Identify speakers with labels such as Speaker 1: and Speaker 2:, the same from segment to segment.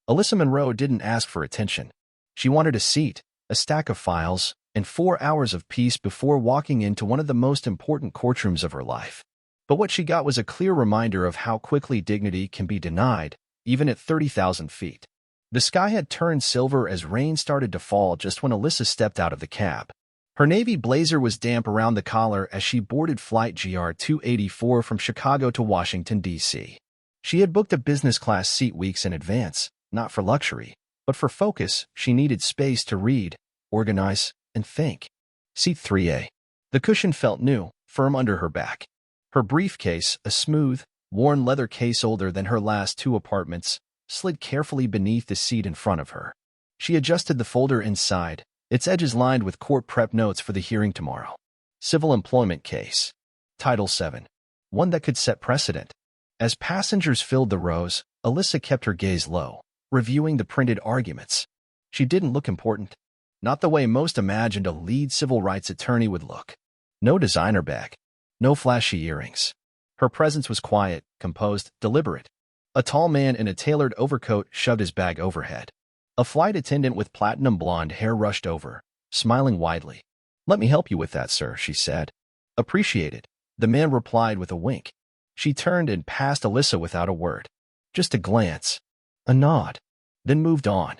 Speaker 1: Alyssa Monroe didn't ask for attention. She wanted a seat, a stack of files, and 4 hours of peace before walking into one of the most important courtrooms of her life. But what she got was a clear reminder of how quickly dignity can be denied, even at 30,000 feet. The sky had turned silver as rain started to fall just when Alyssa stepped out of the cab. Her navy blazer was damp around the collar as she boarded Flight GR-284 from Chicago to Washington, D.C. She had booked a business-class seat weeks in advance, not for luxury, but for focus. She needed space to read, organize, and think. Seat 3A. The cushion felt new, firm under her back. Her briefcase, a smooth, worn leather case older than her last 2 apartments, slid carefully beneath the seat in front of her. She adjusted the folder inside, its edges lined with court prep notes for the hearing tomorrow. Civil employment case. Title 7. One that could set precedent. As passengers filled the rows, Alyssa kept her gaze low, reviewing the printed arguments. She didn't look important. Not the way most imagined a lead civil rights attorney would look. No designer bag. No flashy earrings. Her presence was quiet, composed, deliberate. A tall man in a tailored overcoat shoved his bag overhead. A flight attendant with platinum blonde hair rushed over, smiling widely. "Let me help you with that, sir," she said. "Appreciate it," the man replied with a wink. She turned and passed Alyssa without a word. Just a glance. A nod. Then moved on.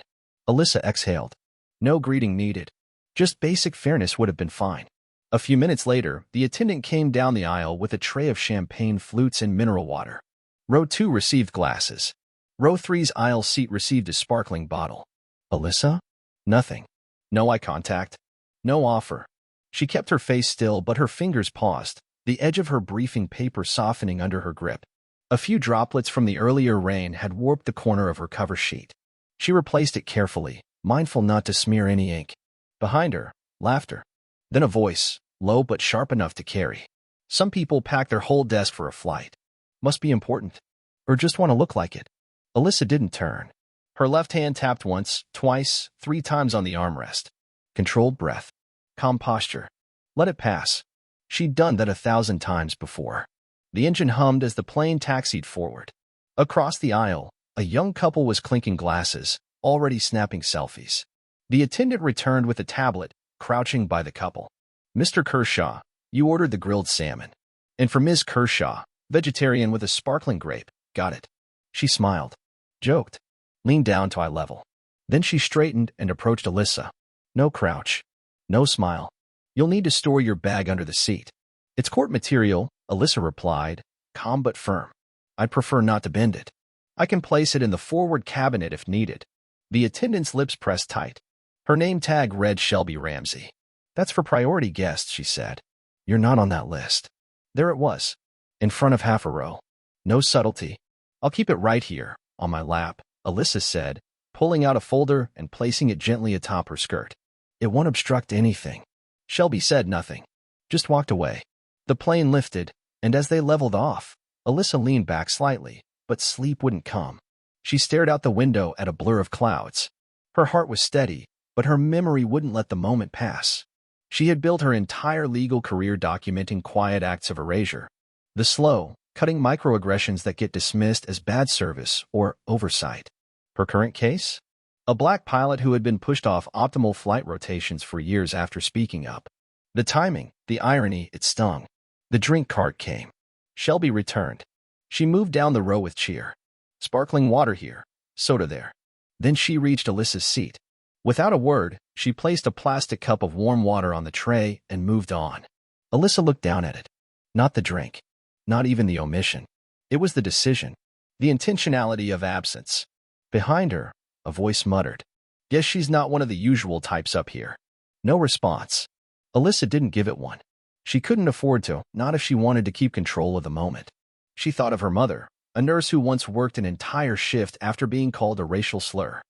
Speaker 1: Alyssa exhaled. No greeting needed. Just basic fairness would have been fine. A few minutes later, the attendant came down the aisle with a tray of champagne flutes and mineral water. Row 2 received glasses. Row 3's aisle seat received a sparkling bottle. Alyssa? Nothing. No eye contact. No offer. She kept her face still, but her fingers paused, the edge of her briefing paper softening under her grip. A few droplets from the earlier rain had warped the corner of her cover sheet. She replaced it carefully, mindful not to smear any ink. Behind her, laughter. Then a voice, low but sharp enough to carry. "Some people pack their whole desk for a flight. Must be important. Or just want to look like it." Alyssa didn't turn. Her left hand tapped once, twice, 3 times on the armrest. Controlled breath. Calm posture. Let it pass. She'd done that 1,000 times before. The engine hummed as the plane taxied forward. Across the aisle, a young couple was clinking glasses, already snapping selfies. The attendant returned with a tablet, crouching by the couple. "Mr. Kershaw, you ordered the grilled salmon. And for Ms. Kershaw, vegetarian with a sparkling grape. Got it." She smiled. Joked. Leaned down to eye level. Then she straightened and approached Alyssa. No crouch. No smile. "You'll need to store your bag under the seat." "It's court material," Alyssa replied, calm but firm. "I'd prefer not to bend it. I can place it in the forward cabinet if needed." The attendant's lips pressed tight. Her name tag read Shelby Ramsey. "That's for priority guests," she said. "You're not on that list." There it was, in front of half a row. No subtlety. "I'll keep it right here, on my lap," Alyssa said, pulling out a folder and placing it gently atop her skirt. "It won't obstruct anything." Shelby said nothing. Just walked away. The plane lifted, and as they leveled off, Alyssa leaned back slightly, but sleep wouldn't come. She stared out the window at a blur of clouds. Her heart was steady, but her memory wouldn't let the moment pass. She had built her entire legal career documenting quiet acts of erasure. The slow, cutting microaggressions that get dismissed as bad service or oversight. Her current case? A black pilot who had been pushed off optimal flight rotations for years after speaking up. The timing, the irony, it stung. The drink cart came. Shelby returned. She moved down the row with cheer. Sparkling water here, soda there. Then she reached Alyssa's seat. Without a word, she placed a plastic cup of warm water on the tray and moved on. Alyssa looked down at it. Not the drink. Not even the omission. It was the decision. The intentionality of absence. Behind her, a voice muttered, "Guess she's not one of the usual types up here." No response. Alyssa didn't give it one. She couldn't afford to, not if she wanted to keep control of the moment. She thought of her mother, a nurse who once worked an entire shift after being called a racial slur.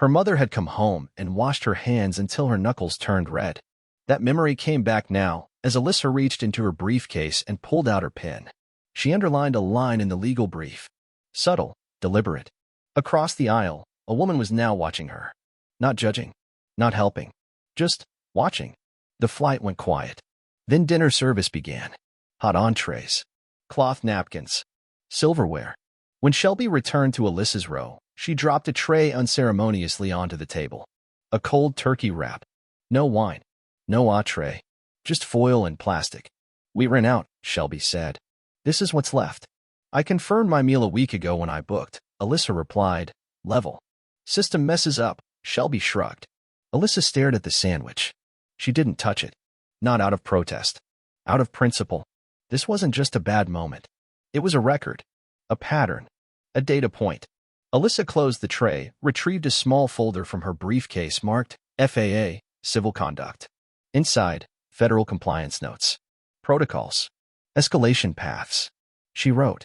Speaker 1: Her mother had come home and washed her hands until her knuckles turned red. That memory came back now, as Alyssa reached into her briefcase and pulled out her pen. She underlined a line in the legal brief. Subtle, deliberate. Across the aisle, a woman was now watching her. Not judging. Not helping. Just watching. The flight went quiet. Then dinner service began. Hot entrees. Cloth napkins. Silverware. When Shelby returned to Alyssa's row, She dropped a tray unceremoniously onto the table. A cold turkey wrap. No wine. No entree. Just foil and plastic. We ran out, Shelby said. This is what's left. I confirmed my meal a week ago when I booked, Alyssa replied. Level. System messes up, Shelby shrugged. Alyssa stared at the sandwich. She didn't touch it. Not out of protest. Out of principle. This wasn't just a bad moment. It was a record. A pattern. A data point. Alyssa closed the tray, retrieved a small folder from her briefcase marked FAA, Civil Conduct. Inside, Federal Compliance Notes. Protocols. Escalation paths. She wrote.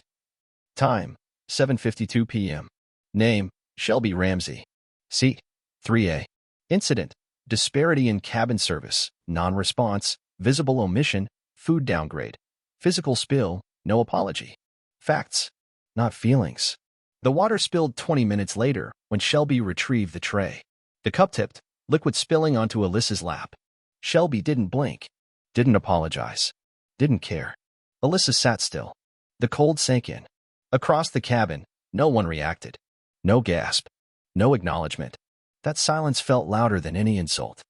Speaker 1: Time, 7:52 p.m. Name, Shelby Ramsey. Seat, 3A. Incident, disparity in cabin service, non-response, visible omission, food downgrade. Physical spill, no apology. Facts, not feelings. The water spilled 20 minutes later when Shelby retrieved the tray. The cup tipped, liquid spilling onto Alyssa's lap. Shelby didn't blink, didn't apologize, didn't care. Alyssa sat still. The cold sank in. Across the cabin, no one reacted. No gasp. No acknowledgement. That silence felt louder than any insult.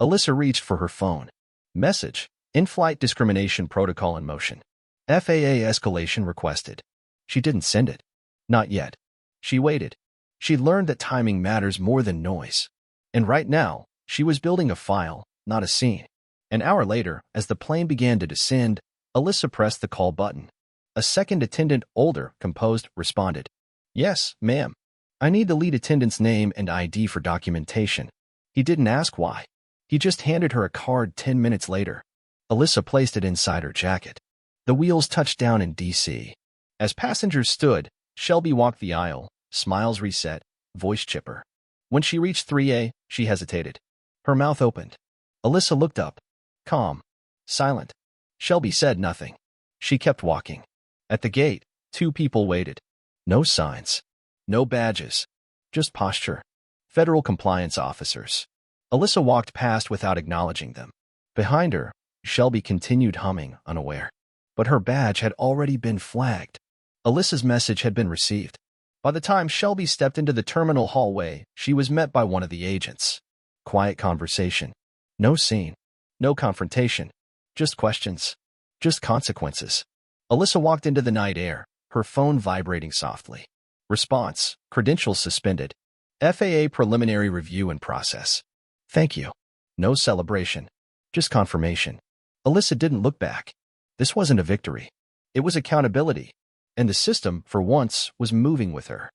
Speaker 1: Alyssa reached for her phone. Message. In-flight discrimination protocol in motion. FAA escalation requested. She didn't send it. Not yet. She waited. She'd learned that timing matters more than noise. And right now, she was building a file, not a scene. An hour later, as the plane began to descend, Alyssa pressed the call button. A second attendant, older, composed, responded. Yes, ma'am. I need the lead attendant's name and ID for documentation. He didn't ask why. He just handed her a card 10 minutes later. Alyssa placed it inside her jacket. The wheels touched down in D.C. As passengers stood, Shelby walked the aisle, smiles reset, voice chipper. When she reached 3A, she hesitated. Her mouth opened. Alyssa looked up. Calm. Silent. Shelby said nothing. She kept walking. At the gate, 2 people waited. No signs. No badges. Just posture. Federal compliance officers. Alyssa walked past without acknowledging them. Behind her, Shelby continued humming, unaware. But her badge had already been flagged. Alyssa's message had been received. By the time Shelby stepped into the terminal hallway, she was met by one of the agents. Quiet conversation. No scene. No confrontation. Just questions. Just consequences. Alyssa walked into the night air, her phone vibrating softly. Response. Credentials suspended. FAA preliminary review in process. Thank you. No celebration. Just confirmation. Alyssa didn't look back. This wasn't a victory. It was accountability. And the system, for once, was moving with her.